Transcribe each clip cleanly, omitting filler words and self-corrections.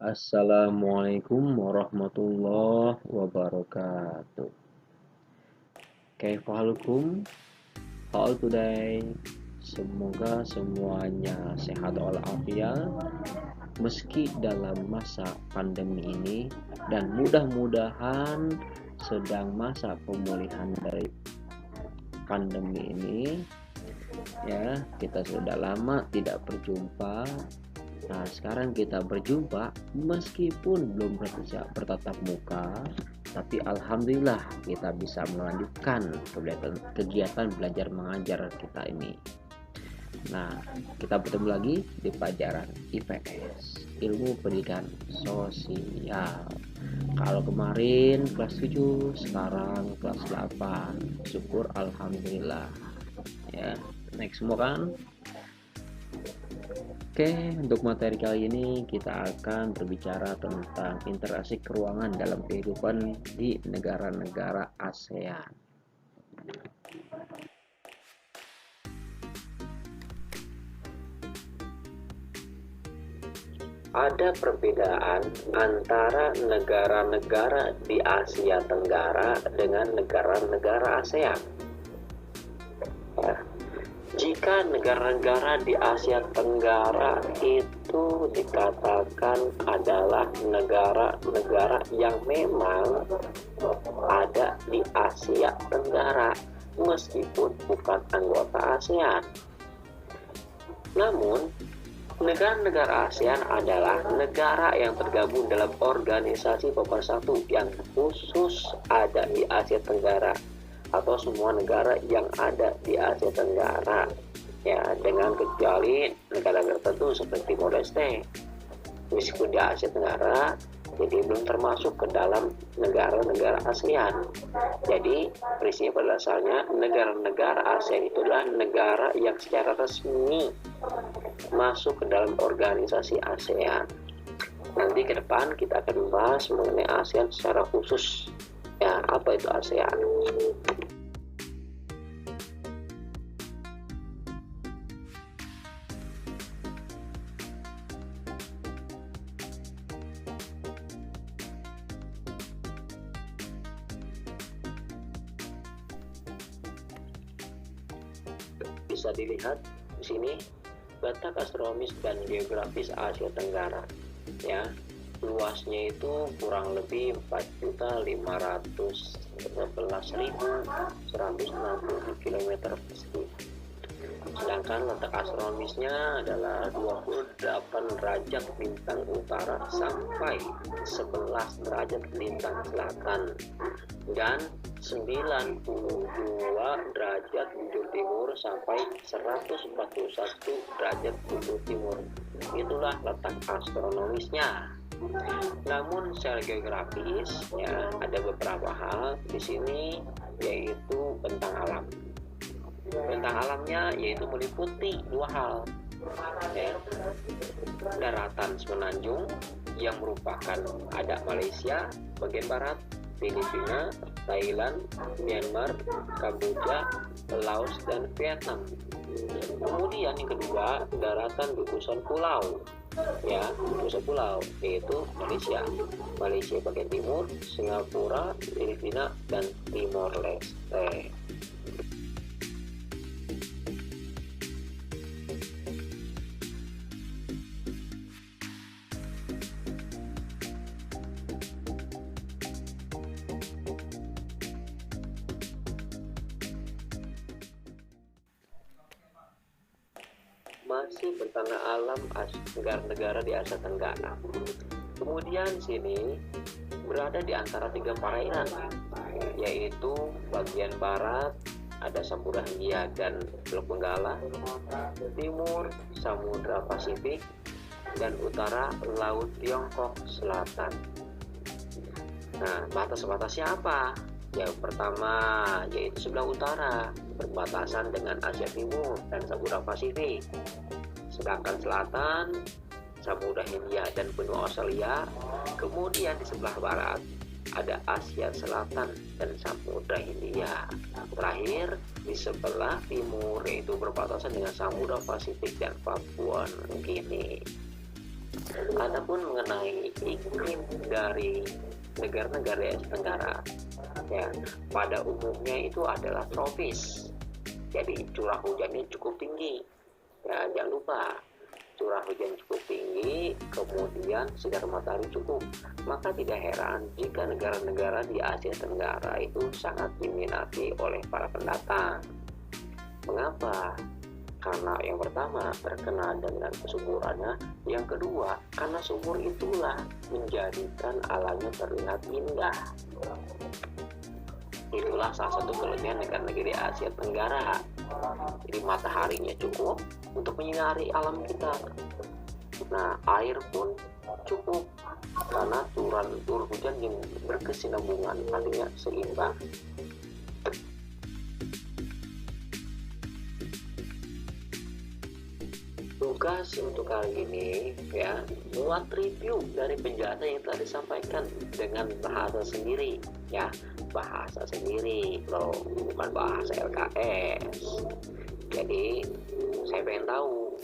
Assalamualaikum warahmatullahi wabarakatuh. Kaifahalukum? How today? Semoga semuanya sehat walafiat meski dalam masa pandemi ini, dan mudah-mudahan sedang masa pemulihan dari pandemi ini. Ya, kita sudah lama tidak berjumpa. Nah, sekarang kita berjumpa meskipun belum bertatap muka, tapi alhamdulillah kita bisa melanjutkan kegiatan belajar mengajar kita ini. Nah, kita bertemu lagi di pelajaran IPS, Ilmu Pendidikan Sosial. Kalau kemarin kelas 7, sekarang kelas 8. Syukur alhamdulillah. Ya, next semua kan? Oke, untuk materi kali ini kita akan berbicara tentang interaksi keuangan dalam kehidupan di negara-negara ASEAN. Ada perbedaan antara negara-negara di Asia Tenggara dengan negara-negara ASEAN. Ya. Jika negara-negara di Asia Tenggara itu dikatakan adalah negara-negara yang memang ada di Asia Tenggara meskipun bukan anggota ASEAN. Namun, negara-negara ASEAN adalah negara yang tergabung dalam organisasi pemersatu yang khusus ada di Asia Tenggara, atau semua negara yang ada di Asia Tenggara, ya, dengan kecuali negara-negara tertentu seperti Timor Leste. Meskipun di Asia Tenggara, jadi belum termasuk ke dalam negara-negara ASEAN. Jadi prinsip pada dasarnya negara-negara ASEAN itu adalah negara yang secara resmi masuk ke dalam organisasi ASEAN. Nanti ke depan kita akan membahas mengenai ASEAN secara khusus. Ya, apa itu ASEAN? Bisa dilihat di sini letak astronomis dan geografis Asia Tenggara. Ya, luasnya itu kurang lebih 4.511.160 km persegi. Sedangkan letak astronomisnya adalah 28 derajat lintang utara sampai 11 derajat lintang selatan dan 92 derajat bujur timur sampai 141 derajat bujur timur. Itulah letak astronomisnya. Namun secara geografis, ya, ada beberapa hal di sini, yaitu bentang alam. Bentang alamnya yaitu meliputi dua hal, ya, daratan semenanjung yang merupakan ada Malaysia bagian barat, Filipina, Thailand, Myanmar, Kamboja, Laos, dan Vietnam. Kemudian yang kedua, daratan gugusan pulau, ya, gugusan pulau yaitu Malaysia bagian timur, Singapura, Filipina, dan Timor Leste. Masih bertanda alam negara-negara di Asia Tenggara. Kemudian sini berada di antara tiga perairan, yaitu bagian barat ada Samudra Hindia dan Teluk Benggala, timur Samudra Pasifik, dan utara Laut Tiongkok Selatan. Nah, batas-batasnya apa? Yang pertama yaitu sebelah utara berbatasan dengan Asia Timur dan Samudra Pasifik. Sedangkan selatan Samudra Hindia dan benua Australia. Kemudian di sebelah barat ada Asia Selatan dan Samudra Hindia. Terakhir di sebelah timur yaitu berbatasan dengan Samudra Pasifik dan Papua Nugini. Adapun mengenai iklim dari negara-negara Asia Tenggara, ya, pada umumnya itu adalah tropis. Jadi curah hujannya cukup tinggi. Ya, jangan lupa curah hujan cukup tinggi, kemudian sinar matahari cukup. Maka tidak heran jika negara-negara di Asia Tenggara itu sangat diminati oleh para pendatang. Mengapa? Karena yang pertama terkenal dengan kesuburannya, yang kedua karena subur itulah menjadikan alamnya terlihat indah. Itulah salah satu kelebihan negara-negara Asia Tenggara. Jadi mataharinya cukup untuk menyinari alam kita. Nah, air pun cukup karena turun hujan yang berkesinambungan, artinya seimbang. Tugas untuk kali ini, ya, buat review dari penjelasan yang telah disampaikan dengan bahasa sendiri, ya, bahasa sendiri loh, bukan bahasa LKS. Jadi saya pengen tahu,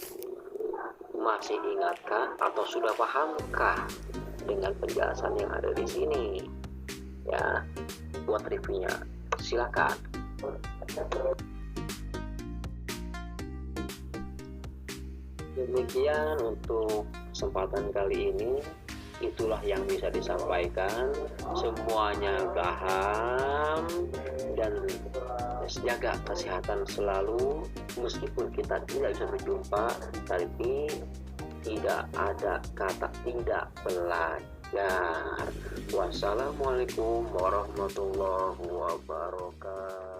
masih ingatkah atau sudah pahamkah dengan penjelasan yang ada di sini? Ya, buat reviewnya silakan. Demikian untuk kesempatan kali ini, itulah yang bisa disampaikan. Semuanya paham dan jaga kesehatan selalu, meskipun kita tidak bisa berjumpa, tapi tidak ada kata tidak belajar. Wassalamualaikum warahmatullahi wabarakatuh.